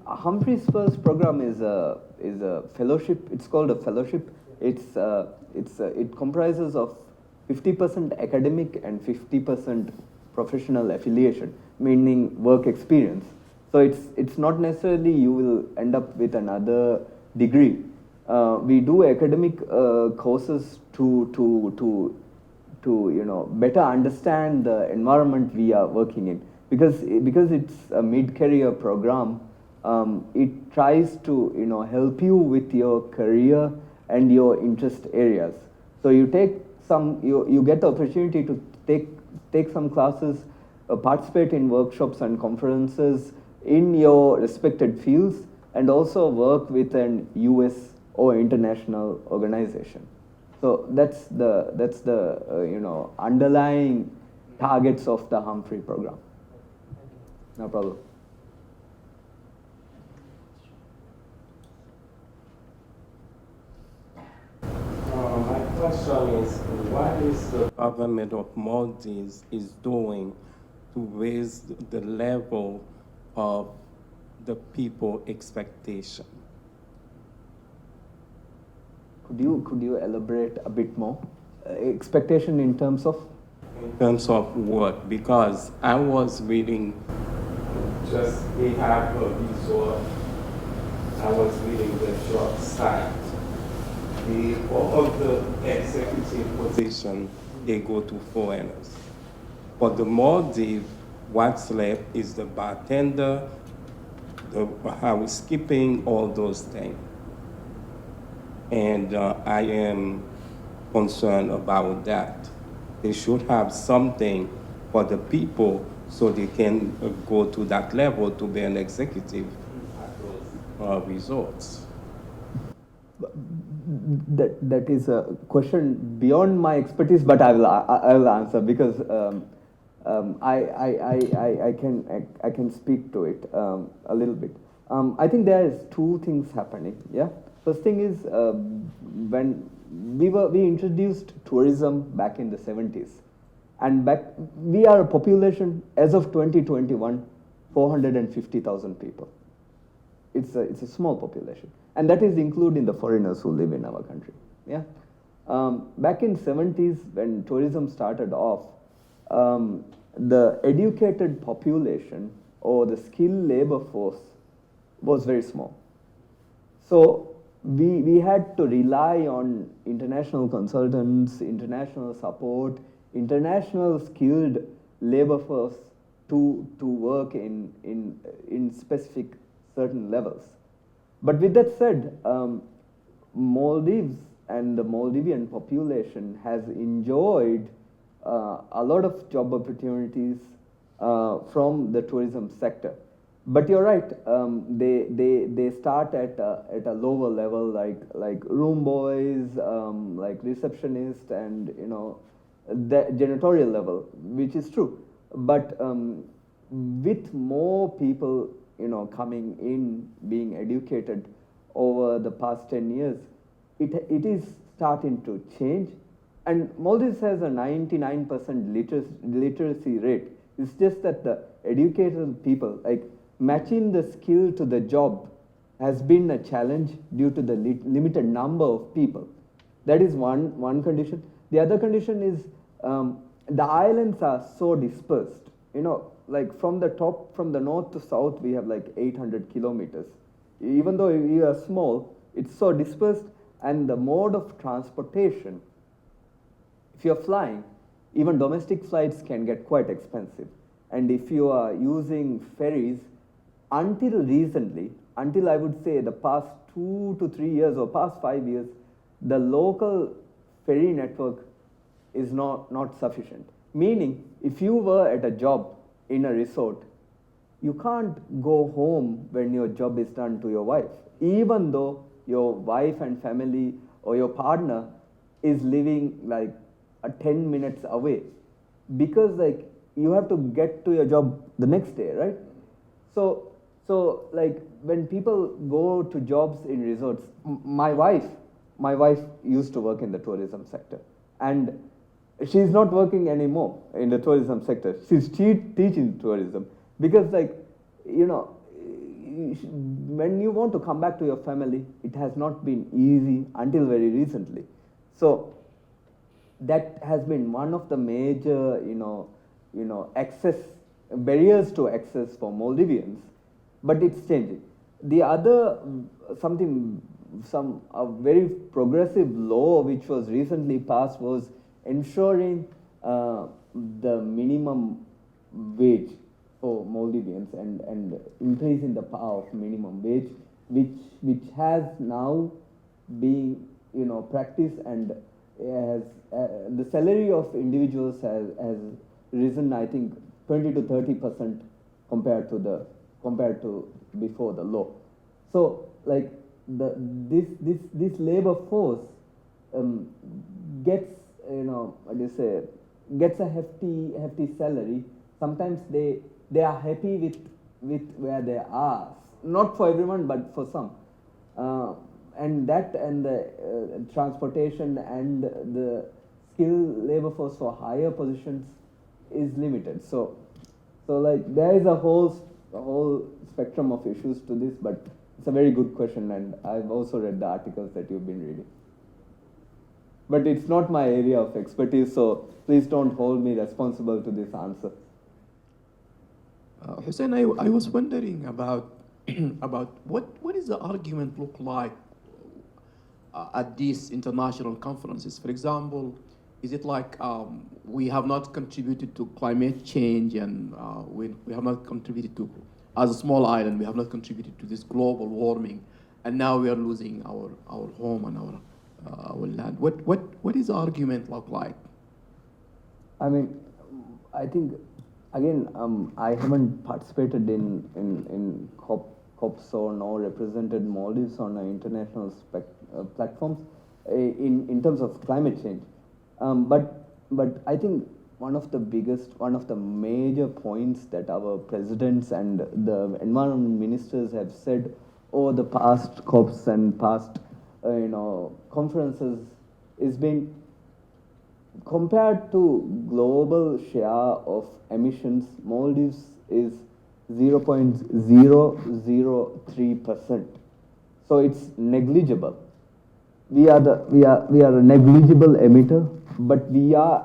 Humphrey SPUR's program is a fellowship. It's called a fellowship. It comprises of 50% academic and 50% professional affiliation, meaning work experience. So it's not necessarily you will end up with another degree. We do academic courses to better understand the environment we are working in, because it's a mid-career program. It tries to help you with your career and your interest areas. So you get the opportunity to take some classes, participate in workshops and conferences in your respected fields, and also work with an US or international organization. So that's the underlying targets of the Humphrey program. No problem. My question is, what is the government of Maldives is doing to raise the level of the people expectation? Could you elaborate a bit more? Expectation in terms of? In terms of what? Because I was reading, just we have a resort, I was reading the job site. All of the executive position, they go to foreigners. For the Maldives, what's left is the bartender, the housekeeping, all those things. And I am concerned about that. They should have something for the people so they can go to that level to be an executive at those resorts. That is a question beyond my expertise, but I will answer, because I can speak to it a little bit. I think there is two things happening. Yeah. First thing is, when we introduced tourism back in the 70s, and we are a population as of 2021, 450,000 people. It's a small population, and that is including the foreigners who live in our country. Yeah. Back in 70s, when tourism started off, the educated population or the skilled labor force was very small. So we had to rely on international consultants, international support, international skilled labor force to work in specific certain levels. But with that said, Maldives and the Maldivian population has enjoyed a lot of job opportunities from the tourism sector. But you're right, they start at a lower level, like room boys, like receptionists, and the janitorial level, which is true. But with more people coming in, being educated over the past 10 years, it is starting to change. And Maldives has a 99% literacy rate. It's just that the educated people, like, matching the skill to the job has been a challenge due to the limited number of people. That is one condition. The other condition is the islands are so dispersed. Like from the north to south, we have like 800 kilometers. Even though we are small, it's so dispersed, and the mode of transportation, if you're flying, even domestic flights can get quite expensive. And if you are using ferries, until recently, until I would say the past 2 to 3 years or past 5 years, the local ferry network is not sufficient. Meaning, if you were at a job in a resort, you can't go home when your job is done to your wife, even though your wife and family or your partner is living like 10 minutes away. Because like you have to get to your job the next day, right? So like when people go to jobs in resorts, my wife used to work in the tourism sector, and she's not working anymore in the tourism sector. She's teaching tourism because, like, you know, when you want to come back to your family, it has not been easy until very recently. So that has been one of the major, access barriers to access for Maldivians, but it's changing. The other a very progressive law which was recently passed was ensuring the minimum wage for Maldivians and increasing the power of minimum wage, which has now been practiced, and has the salary of individuals has risen, I think, 20 to 30% compared to before the law. So like this labor force gets gets a hefty salary. Sometimes they are happy with where they are. Not for everyone, but for some. And the transportation and the skilled labor force for higher positions is limited. So like there is a whole spectrum of issues to this, but it's a very good question, and I've also read the articles that you've been reading. But it's not my area of expertise, so please don't hold me responsible to this answer. Hussain, I was wondering about about what is the argument look like at these international conferences? For example, is it like we have not contributed to climate change, and we have not contributed to, as a small island, we have not contributed to this global warming, and now we are losing our home and our land. What is the argument look like? I mean, I think, again, I haven't participated in COPs or nor represented Maldives on international platforms in terms of climate change. But I think one of the major points that our presidents and the environment ministers have said over the past COPs and past conferences is been, compared to global share of emissions, Maldives is 0.003%. So it's negligible. We are a negligible emitter, but we are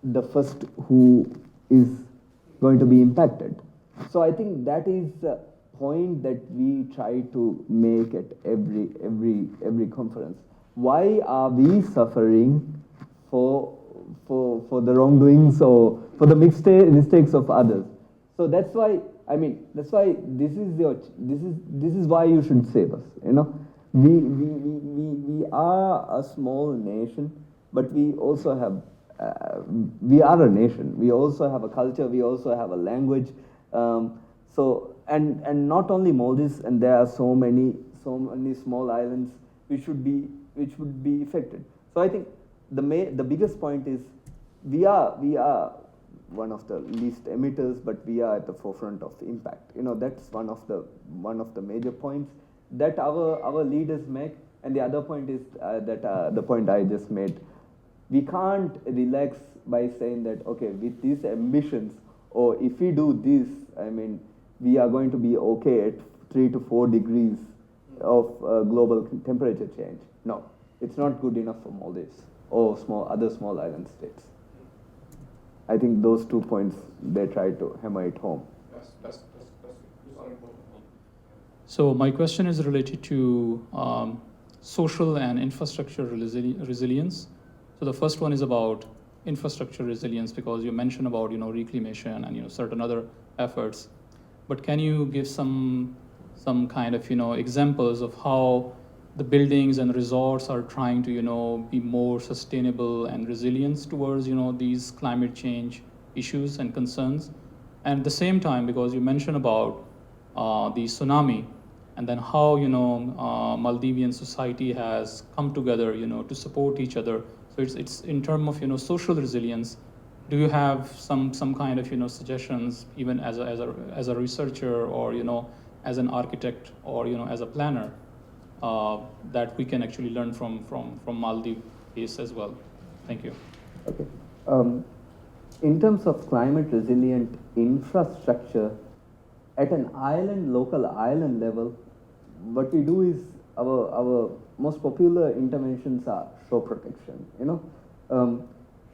the first who is going to be impacted. So I think that is the point that we try to make at every conference. Why are we suffering for the wrongdoings or for the mistakes of others? So that's why this is why you should save us. We are a small nation, but we also have we are a nation. We also have a culture. We also have a language. So not only Maldives, and there are so many small islands which would be affected. So I think the biggest point is we are one of the least emitters, but we are at the forefront of impact. That's one of the major points that our leaders make. And the other point is that the point I just made. We can't relax by saying that, okay, with these emissions, or if we do this, we are going to be okay at 3 to 4 degrees of global temperature change. No, it's not good enough for Maldives or other small island states. I think those 2 points, they try to hammer it home. That's important. So my question is related to social and infrastructure resilience. So the first one is about infrastructure resilience, because you mentioned about reclamation and certain other efforts. But can you give some kind of examples of how the buildings and resorts are trying to be more sustainable and resilient towards these climate change issues and concerns? And at the same time, because you mentioned about the tsunami, and then how Maldivian society has come together to support each other. So it's in terms of social resilience, do you have some kind of, you know, suggestions, even as a researcher, or, you know, as an architect, or, you know, as a planner, that we can actually learn from Maldives case as well? Thank you. Okay. In terms of climate resilient infrastructure, at an island, local island level, what we do is our most popular interventions are shore protection. You know,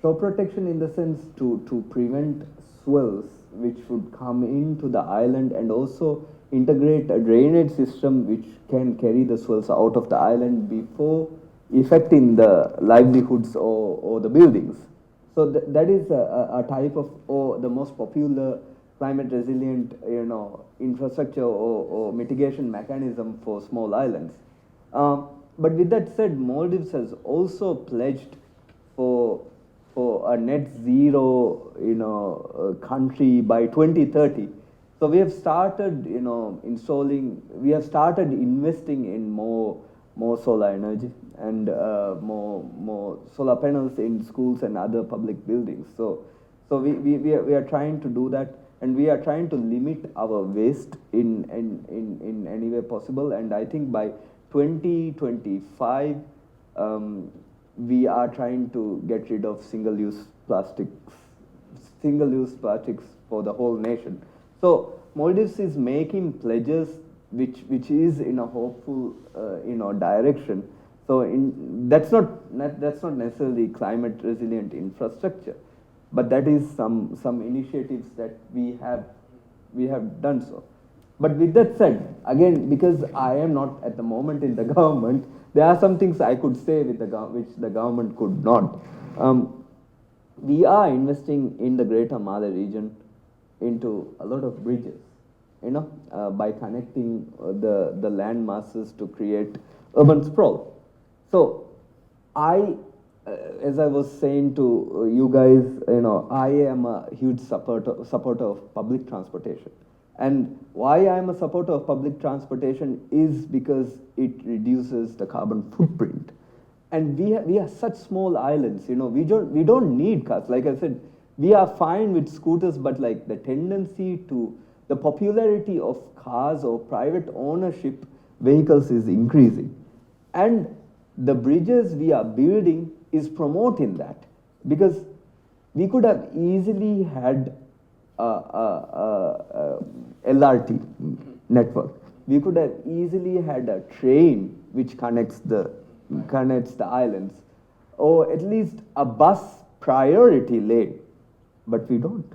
shore protection in the sense to prevent swells which would come into the island, and also integrate a drainage system which can carry the swells out of the island before affecting the livelihoods or the buildings. So that is a type of, or the most popular climate resilient, you know, infrastructure or mitigation mechanism for small islands. But with that said, Maldives has also pledged for a net zero, you know, country by 2030. So we have started, you know, we have started investing in more solar energy, and more solar panels in schools and other public buildings. So we are trying to do that, and we are trying to limit our waste in any way possible. And I think by 2025, we are trying to get rid of single-use plastics for the whole nation. So Maldives is making pledges which is in a hopeful you know, direction. So that's not necessarily climate resilient infrastructure, but that is some initiatives that we have done so. But with that said, again, because I am not at the moment in the government, there are some things I could say which the government could not. We are investing in the Greater Malay region into a lot of bridges, you know, by connecting the land masses to create urban sprawl. So as I was saying to you guys, you know, I am a huge supporter of public transportation. And why I am a supporter of public transportation is because it reduces the carbon footprint. And we are such small islands, you know, we don't need cars. Like I said, we are fine with scooters, but like the tendency to, the popularity of cars or private ownership vehicles is increasing. And the bridges we are building is promoting that, because we could have easily had a LRT network. We could have easily had a train which connects the islands, or at least a bus priority lane, but we don't.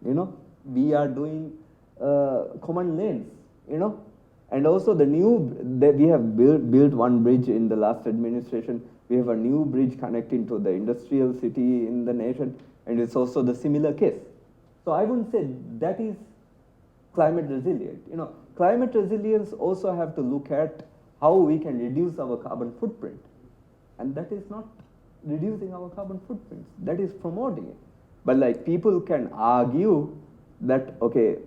You know, we are doing common lanes. You know, and also we have built one bridge in the last administration. We have a new bridge connecting to the industrial city in the nation, and it's also the similar case. So I wouldn't say that is climate resilient. You know, climate resilience also have to look at how we can reduce our carbon footprint. And that is not reducing our carbon footprint, that is promoting it. But like people can argue that, okay,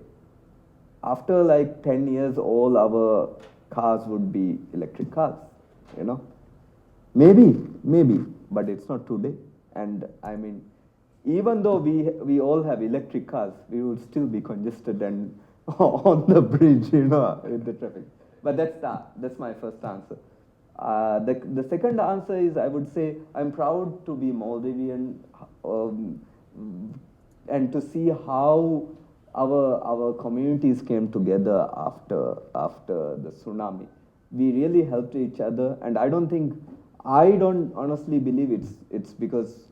after like 10 years, all our cars would be electric cars, you know. Maybe, but it's not today. And I mean, even though we all have electric cars, we would still be congested and on the bridge, you know, with the traffic. But that's my first answer. The second answer is, I would say, I'm proud to be Maldivian, and to see how our communities came together after the tsunami. We really helped each other, and I don't honestly believe it's because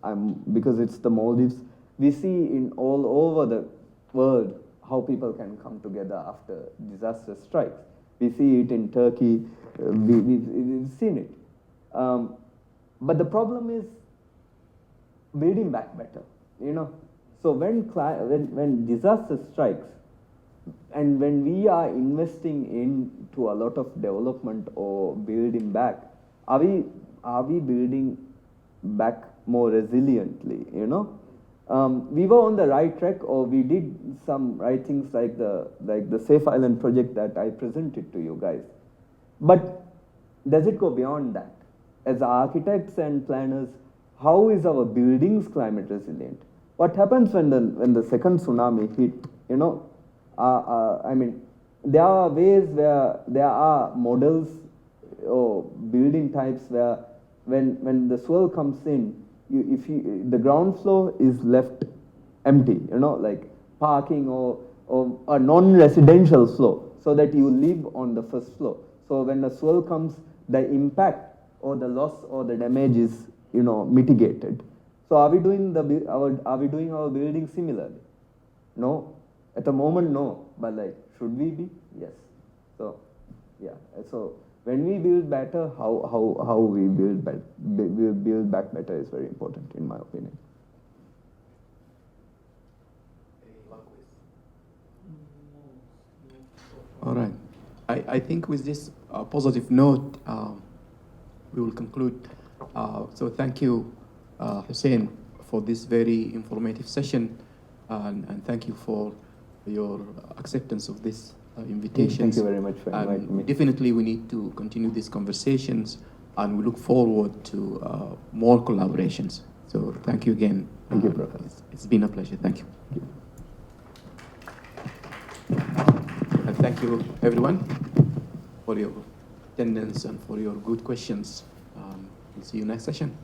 it's the Maldives. We see in all over the world how people can come together after disaster strikes. We see it in Turkey. We've seen it. But the problem is building back better. You know, so when disaster strikes, and when we are investing into a lot of development or building back, are we building back more resiliently, you know? We were on the right track, or we did some right things like the Safe Island project that I presented to you guys. But does it go beyond that? As architects and planners, how is our buildings climate resilient? what happens when the second tsunami hit, you know, I mean, there are ways where there are models or building types where when the swell comes in, the ground floor is left empty, you know, like parking or a non-residential floor, so that you live on the first floor. So when the swell comes, the impact or the loss or the damage is, you know, mitigated. So are we doing our building similarly? No, at the moment no, but like should we be? Yes. So yeah. So when we build better, how we build back better is very important in my opinion. All right. I think with this positive note, we will conclude. So thank you, Hussain, for this very informative session, and thank you for your acceptance of this invitation. Thank you very much for inviting me. Definitely, we need to continue these conversations, and we look forward to more collaborations. So thank you again. Thank you, Professor. It's been a pleasure. Thank you. And thank you, everyone, for your attendance and for your good questions. We'll see you next session.